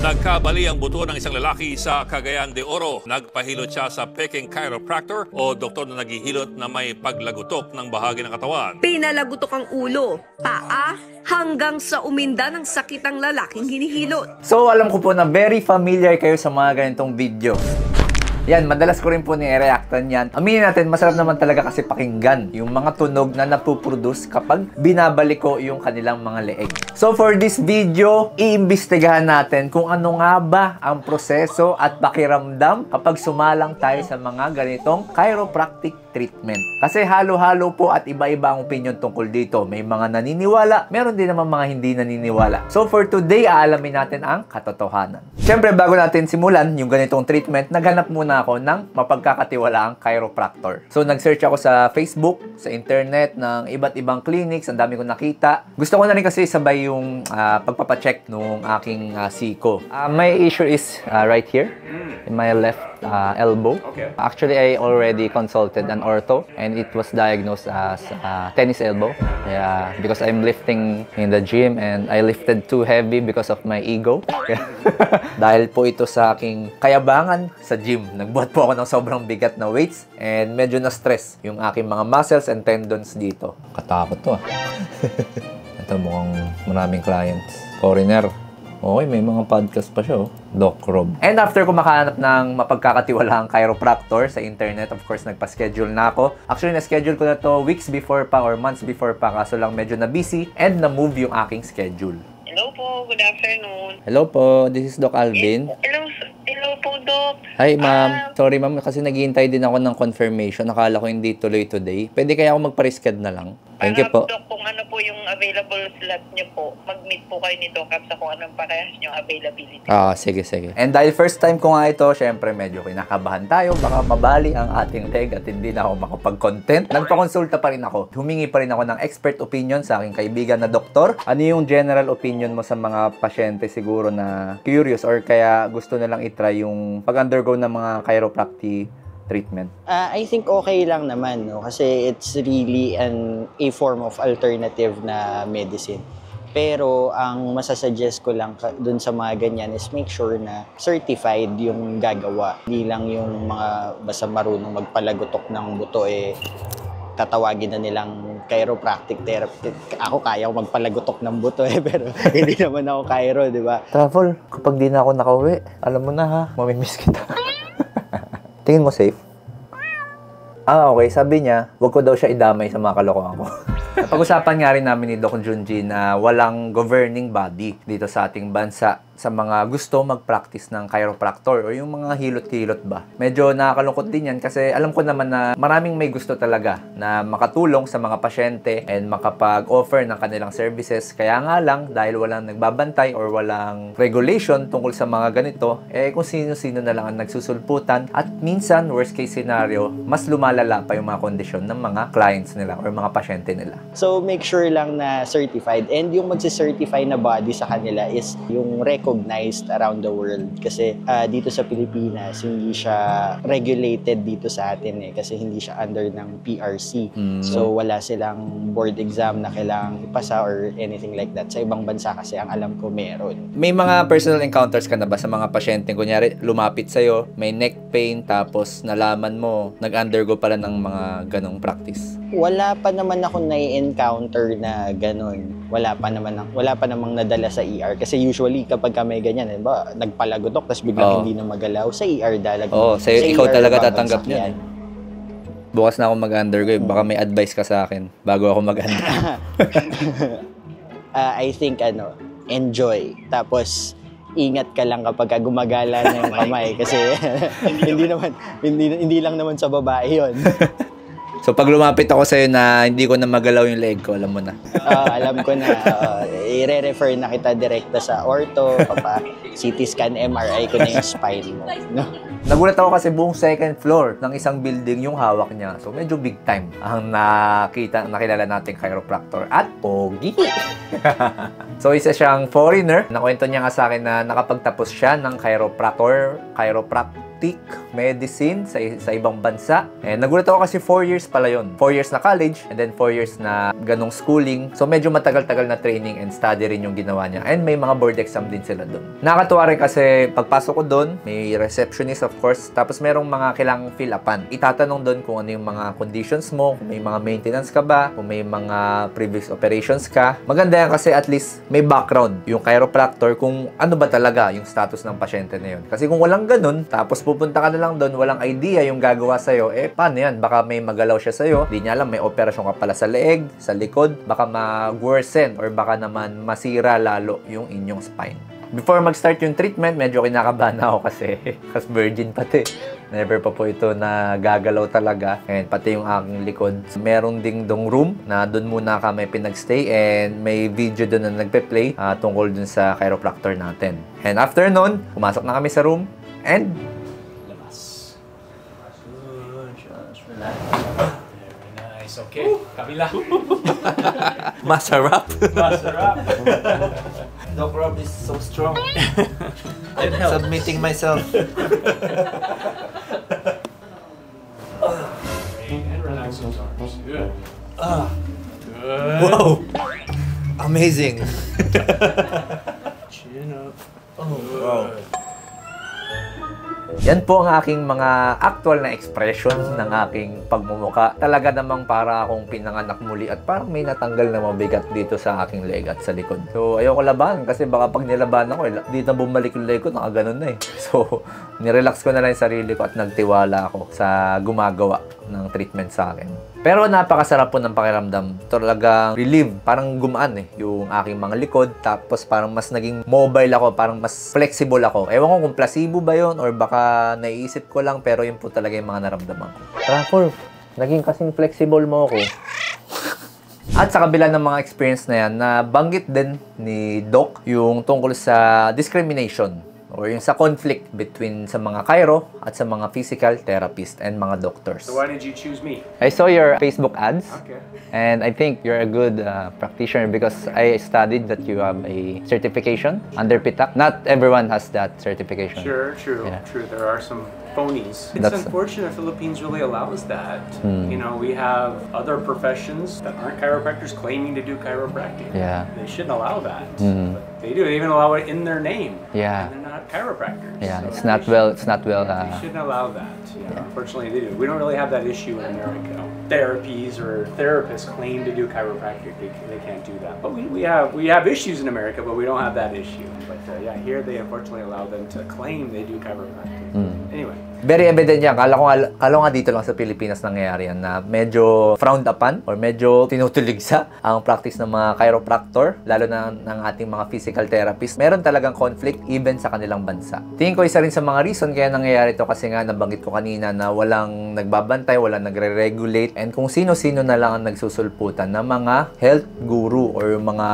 Nagkabali ang buto ng isang lalaki sa Cagayan de Oro. Nagpahilot siya sa Peking chiropractor o doktor na naghihilot na may paglagutok ng bahagi ng katawan. Pinalagutok ang ulo, paa, hanggang sa uminda ng sakit ang lalaking hinihilot. So alam ko po na very familiar kayo sa mga ganitong video. Yan, madalas ko rin po ni-reactan yan. Aminin natin, masarap naman talaga kasi pakinggan yung mga tunog na napuproduce kapag binabalik ko yung kanilang mga leeg. So for this video, iimbestigahan natin kung ano nga ba ang proseso at pakiramdam kapag sumalang tayo sa mga ganitong chiropractic treatment. Kasi halo-halo po at iba-iba ang opinion tungkol dito. May mga naniniwala, meron din naman mga hindi naniniwala. So for today, aalamin natin ang katotohanan. Siyempre, bago natin simulan yung ganitong treatment, naghanap muna ako ng mapagkakatiwalaang chiropractor. So nag-search ako sa Facebook, sa internet, ng iba't ibang clinics, ang dami kong nakita. Gusto ko na rin kasi sabay yung pagpapacheck nung aking siko. My issue is right here, in my left elbow. Okay. Actually, I already consulted an ortho and it was diagnosed as tennis elbow. Yeah, because I'm lifting in the gym and I lifted too heavy because of my ego. Dahil po ito sa aking kayabangan sa gym. Nagbuhat po ako ng sobrang bigat na weights and medyo na-stress yung aking mga muscles and tendons dito. Katakot to Ito mukhang maraming clients. Foreigner. Okay, may mga podcast pa siya, Doc Rob. And after ko makahanap ng mapagkakatiwalaang chiropractor sa internet, of course, nagpa-schedule na ako. Actually, na-schedule ko na to weeks before pa or months before pa, kaso lang medyo na-busy and na-move yung aking schedule. Hello po, good afternoon. Hello po, this is Doc Alvin. Hello po, Doc. Hi, ma'am. Sorry, ma'am, kasi naghihintay din ako ng confirmation. Nakala ko hindi tuloy today. Pwede kaya ako magpa-resched na lang? Thank you po. Doc, kung ano po yung available slot niyo po, mag-meet po kayo ni Doc sa kung anong parehas niyong availability. Sige, sige. And dahil first time ko nga ito, syempre medyo kinakabahan tayo. Baka mabali ang ating leg at hindi na ako makapag-content. Nagpa-consulta pa rin ako. Humingi pa rin ako ng expert opinion sa aking kaibigan na doktor. Ano yung general opinion mo sa mga pasyente siguro na curious or kaya gusto nilang itry yung pag-undergo ng mga chiropractic treatment? I think okay lang naman, no? Kasi it's really a form of alternative na medicine. Pero ang masasuggest ko lang dun sa mga ganyan is make sure na certified yung gagawa. Hindi lang yung mga basta marunong magpalagotok ng buto tatawagin na nilang chiropractic therapy. Ako kaya ko magpalagotok ng buto pero hindi naman ako chiro, di ba? Travel, kapag di na ako nakauwi, alam mo na ha, mamimiss kita. Tingin mo safe? Okay. Sabi niya, wag ko daw siya idamay sa mga kalokohan ko. Pag-usapan nga rin namin ni Doc Junji na walang governing body dito sa ating bansa sa mga gusto mag-practice ng chiropractor o yung mga hilot-hilot ba. Medyo nakakalungkot din yan kasi alam ko naman na maraming may gusto talaga na makatulong sa mga pasyente and makapag-offer ng kanilang services. Kaya nga lang, dahil walang nagbabantay or walang regulation tungkol sa mga ganito, kung sino-sino na lang ang nagsusulputan at minsan, worst case scenario, mas lumalala pa yung mga kondisyon ng mga clients nila or mga pasyente nila. So, make sure lang na certified and yung magsi-certify na body sa kanila is yung recognized around the world kasi dito sa Pilipinas hindi siya regulated dito sa atin kasi hindi siya under ng PRC. So wala silang board exam na kailangang ipasa or anything like that. Sa ibang bansa kasi ang alam ko meron. May mga personal encounters ka na ba sa mga pasyente? Kunyari lumapit sa'yo, may neck pain tapos nalaman mo nag-undergo pala ng mga ganong practice? Wala pa naman ako na-encounter na ganon. Wala pa namang nadala sa ER kasi usually kapag may ganyan, ba, nagpalagotok tapos biglang hindi na magalaw sa ER dalag. Ikaw talaga tatanggap niyan. Bukas na ako mag-undergo, baka may advice ka sa akin bago ako mag-undergo. I think enjoy. Tapos ingat ka lang kapag gumagala na yung kamay kasi hindi lang naman sa babae 'yon. So, pag lumapit ako sa'yo na hindi ko na magalaw yung leg ko, alam mo na. Alam ko na. I-refer na kita direkta sa ortho, CT scan, MRI ko na yung spine mo. No? Nagulat ako kasi buong second floor ng isang building yung hawak niya. So, medyo big time ang nakilala nating chiropractor. At pogi! So, isa siyang foreigner. Nakwento niya nga sa akin na nakapagtapos siya ng chiropractic boutique medicine sa ibang bansa. And nagulat ako kasi 4 years pala yun. 4 years na college and then 4 years na ganong schooling. So medyo matagal-tagal na training and study rin yung ginawa niya. And may mga board exam din sila doon. Nakakatuwa rin kasi pagpasok ko doon, may receptionist of course. Tapos merong mga kailangang fill upan. Itatanong doon kung ano yung mga conditions mo, kung may mga maintenance ka ba, kung may mga previous operations ka. Maganda yan kasi at least may background yung chiropractor kung ano ba talaga yung status ng pasyente na yun. Kasi kung walang ganun, tapos pupunta ka na lang doon, walang idea yung gagawa sa'yo, paano yan? Baka may magalaw siya sa'yo, di niya alam, may operasyon ka pala sa leeg, sa likod, baka mag-worsen or baka naman masira lalo yung inyong spine. Before mag-start yung treatment, medyo kinakabahan ako kasi virgin pati. Never pa po ito na gagalaw talaga. And pati yung aking likod. Meron ding dong room na doon muna kami pinagstay and may video doon na nagpe-play tungkol dun sa chiropractor natin. And after nun, pumasok na kami sa room and Nice, okay. Kabila. masarap. Masarap. Doc Rob is so strong. I'm submitting myself. And relax those arms. Good. Good. Wow! Amazing. Chin up. Oh, wow. Yan po ang aking mga actual na expressions ng aking pagmumuka. Talaga namang para akong pinanganak muli at parang may natanggal na mabigat dito sa aking leg at sa likod. So, ayoko labanan kasi baka pag nilaban ako, dito bumalik yung leg ko, nakaganon na eh. So, nirelax ko na lang yung sarili ko at nagtiwala ako sa gumagawa ng treatment sa akin. Pero napakasarap po ng pakiramdam. Talagang relief. Parang gumaan yung aking mga likod. Tapos parang mas naging mobile ako. Parang mas flexible ako. Ewan ko kung placebo ba yun or baka naiisip ko lang. Pero yun po talaga yung mga naramdaman ko. Trafor, naging kasing flexible mo ako. At sa kabila ng mga experience na yan, nabanggit din ni Doc yung tungkol sa discrimination or yung sa conflict between sa mga chiro at sa mga physical therapist and mga doctors. So why did you choose me? I saw your Facebook ads, Okay. and I think you're a good practitioner because I studied that you have a certification under PITAC. Not everyone has that certification. Sure, true, Yeah. true. There are some phonies. It's That's- unfortunate Philippines really allows that. You know, we have other professions that aren't chiropractors claiming to do chiropractic. Yeah. They shouldn't allow that. But they do. They even allow it in their name. Yeah. And they're not chiropractors. Yeah, So it's they not should- well. It's not well. They shouldn't allow that. Yeah, unfortunately, they do. We don't really have that issue in America. Therapies or therapists claim to do chiropractic. They can't do that. But we have issues in America, but we don't have that issue. But yeah, here they unfortunately allow them to claim they do chiropractic. Anyway. Very evident yan. Kala ko nga dito lang sa Pilipinas nangyayari yan na medyo frowned upon or medyo tinutuligsa ang practice ng mga chiropractor, lalo na ng ating mga physical therapist. Meron talagang conflict even sa kanilang bansa. Tingin ko isa rin sa mga reason kaya nangyayari ito kasi nga nabanggit ko kanina na walang nagbabantay, walang nagre-regulate, and kung sino-sino na lang ang nagsusulputan ng mga health guru or mga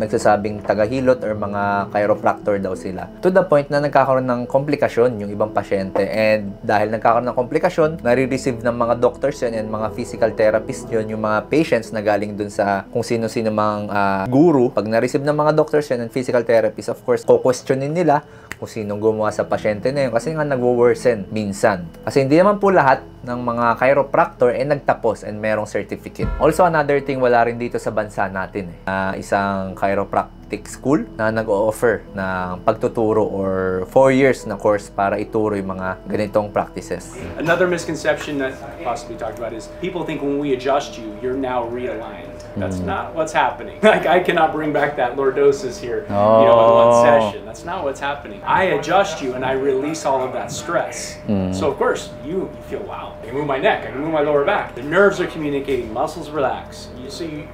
nagsasabing tagahilot or mga chiropractor daw sila. To the point na nagkakaroon ng komplikasyon yung ibang pasyente, and dahil nagkakaroon ng komplikasyon, nare-receive ng mga doctors yun and mga physical therapist yun, yung mga patients na galing dun sa kung sino-sino mang guru. Pag na-receive ng mga doctors yun and physical therapist, of course, ko-questionin nila kung sinong gumawa sa pasyente na yun kasi nga nagwo-worsen minsan. Kasi hindi naman po lahat ng mga chiropractor nagtapos and merong certificate. Also, another thing, wala rin dito sa bansa natin isang chiropractic school na nag-o-offer ng pagtuturo or 4 years na course para ituro yung mga ganitong practices. Another misconception that I possibly talked about is people think when we adjust you, you're now realigned. That's not what's happening. Like, I cannot bring back that lordosis here, in one session. That's not what's happening. I adjust you and I release all of that stress. So of course, you feel, wow, I can move my neck, I can move my lower back. The nerves are communicating, muscles relax.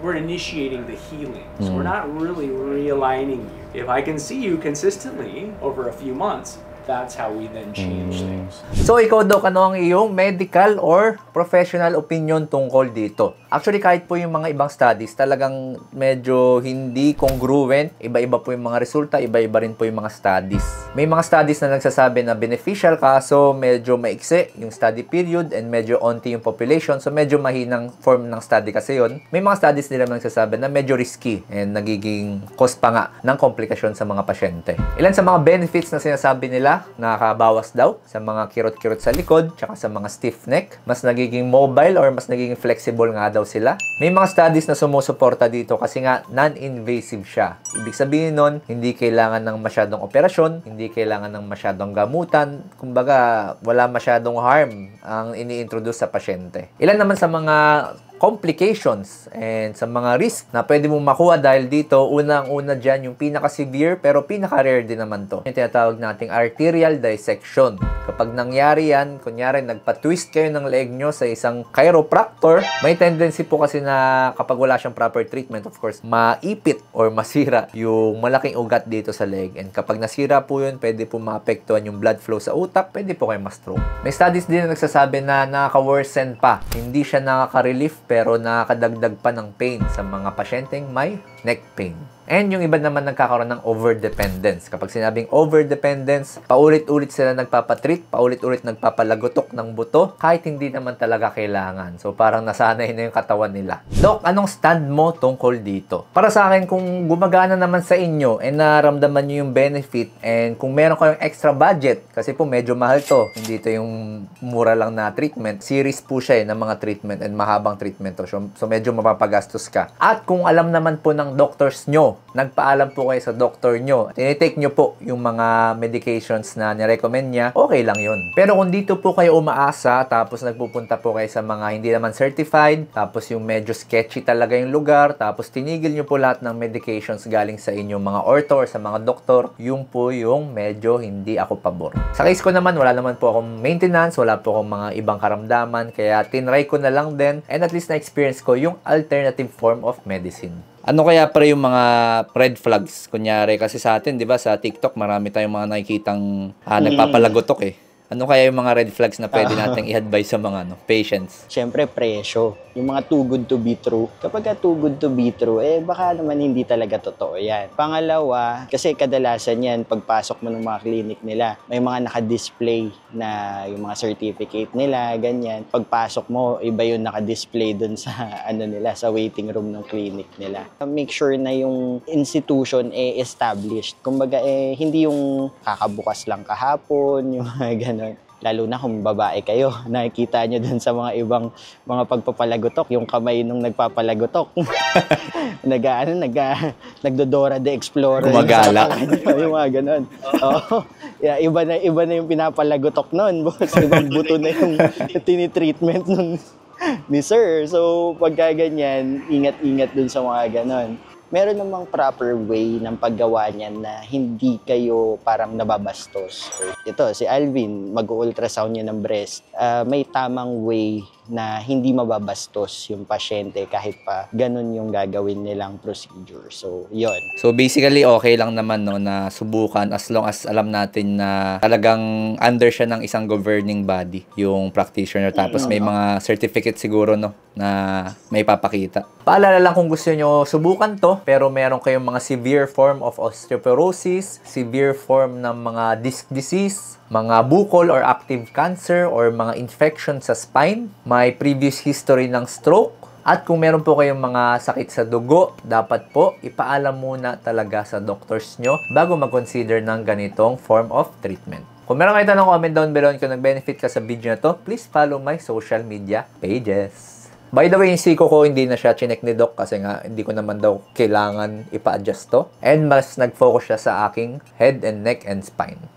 We're initiating the healing. So we're not really realigning you. If I can see you consistently over a few months, that's how we then change things. So, ikaw, Doc, ano ang iyong medical or professional opinion tungkol dito? Actually, kahit po yung mga ibang studies, talagang medyo hindi congruent. Iba-iba po yung mga resulta, iba-iba rin po yung mga studies. May mga studies na nagsasabi na beneficial, kaso medyo maiksi yung study period and medyo onti yung population. So, medyo mahinang form ng study kasi yon. May mga studies nila nagsasabi na medyo risky and nagiging cause pa nga ng komplikasyon sa mga pasyente. Ilan sa mga benefits na sinasabi nila, nakakabawas daw sa mga kirot-kirot sa likod, tsaka sa mga stiff neck. Mas nagiging mobile or mas nagiging flexible nga daw sila. May mga studies na sumusuporta dito kasi nga non-invasive siya. Ibig sabihin nun, hindi kailangan ng masyadong operasyon, hindi kailangan ng masyadong gamutan. Kumbaga, wala masyadong harm ang ini-introduce sa pasyente. Ilan naman sa mga complications and sa mga risk na pwede mong makuha dahil dito, unang-una dyan yung pinaka-severe pero pinaka-rare din naman to. Yung tinatawag nating arterial dissection. Kapag nangyari yan, kunyari nagpa-twist kayo ng leg nyo sa isang chiropractor, may tendency po kasi na kapag wala siyang proper treatment, of course, maipit or masira yung malaking ugat dito sa leg. And kapag nasira po yun, pwede po maapektuhan yung blood flow sa utak, pwede po kayo ma-stroke. May studies din na nagsasabi na nakaka-worsen pa. Hindi siya nakaka-relief pero nakakadagdag pa ng pain sa mga pasyenteng may neck pain. And yung iba naman nagkakaroon ng overdependence. Kapag sinabing overdependence, paulit-ulit sila nagpapatreat, paulit-ulit nagpapalagotok ng buto, kahit hindi naman talaga kailangan. So parang nasanay na yung katawan nila. Doc, anong stand mo tungkol dito? Para sa akin, kung gumagana naman sa inyo, and naramdaman nyo yung benefit, and kung meron kayong extra budget, kasi po medyo mahal to, hindi to yung mura lang na treatment, series po siya ng mga treatment and mahabang treatment to. So medyo mapapagastos ka. At kung alam naman po ng doctors nyo, nagpaalam po kayo sa doktor nyo, tinitake nyo po yung mga medications na nirecommend niya, okay lang yun. Pero kung dito po kayo umaasa, tapos nagpupunta po kayo sa mga hindi naman certified, tapos yung medyo sketchy talaga yung lugar, tapos tinigil nyo po lahat ng medications galing sa inyong mga ortho or sa mga doktor, yung po yung medyo hindi ako pabor. Sa case ko naman, wala naman po akong maintenance, wala po akong mga ibang karamdaman, kaya tinry ko na lang din, and at least na-experience ko yung alternative form of medicine. Ano kaya pre yung mga red flags? Kunyari, kasi sa atin, di ba, sa TikTok, marami tayong mga nakikitang nagpapalagotok eh. Ano kaya yung mga red flags na pwede nating i-advise sa mga patients? Siyempre, presyo. Yung mga too good to be true. Kapag too good to be true, baka naman hindi talaga totoo yan. Pangalawa, kasi kadalasan yan, pagpasok mo ng mga clinic nila, may mga naka-display na yung mga certificate nila, ganyan. Pagpasok mo, iba yung naka-display dun sa, nila, sa waiting room ng clinic nila. Make sure na yung institution established. Kumbaga, hindi yung kakabukas lang kahapon, yung mga ganun. Lalo na kung babae kayo, nakikita nyo dun sa mga ibang mga pagpapalagotok, yung kamay nung nagpapalagotok. Nagdodora the Explorer. Gumagala. Yung mga ganun. Oo. Yeah, iba na yung pinapalagotok nun. Ibang buto na yung tinitreatment nun ni sir. So, pagka ganyan, ingat-ingat dun sa mga ganun. Meron namang proper way ng paggawa niyan na hindi kayo parang nababastos. Ito, si Alvin, mag-ultrasound niya ng breast. May tamang way na hindi mababastos yung pasyente kahit pa ganun yung gagawin nilang procedure. So, yon. So, basically, okay lang naman no, na subukan as long as alam natin na talagang under siya ng isang governing body, yung practitioner. Tapos may mga certificate siguro no, na may papakita. Paalala lang kung gusto nyo subukan to, pero meron kayong mga severe form of osteoporosis, severe form ng mga disc disease, mga bukol or active cancer or mga infection sa spine, may previous history ng stroke, at kung meron po kayong mga sakit sa dugo, dapat po ipaalam muna talaga sa doctors nyo bago mag-consider ng ganitong form of treatment. Kung meron kayo tanong, comment down below. Kung nag-benefit ka sa video na to, please follow my social media pages. By the way, yung siko ko, hindi na siya chinek ni Doc kasi nga hindi ko naman daw kailangan ipa-adjust to. And mas nag-focus siya sa aking head and neck and spine.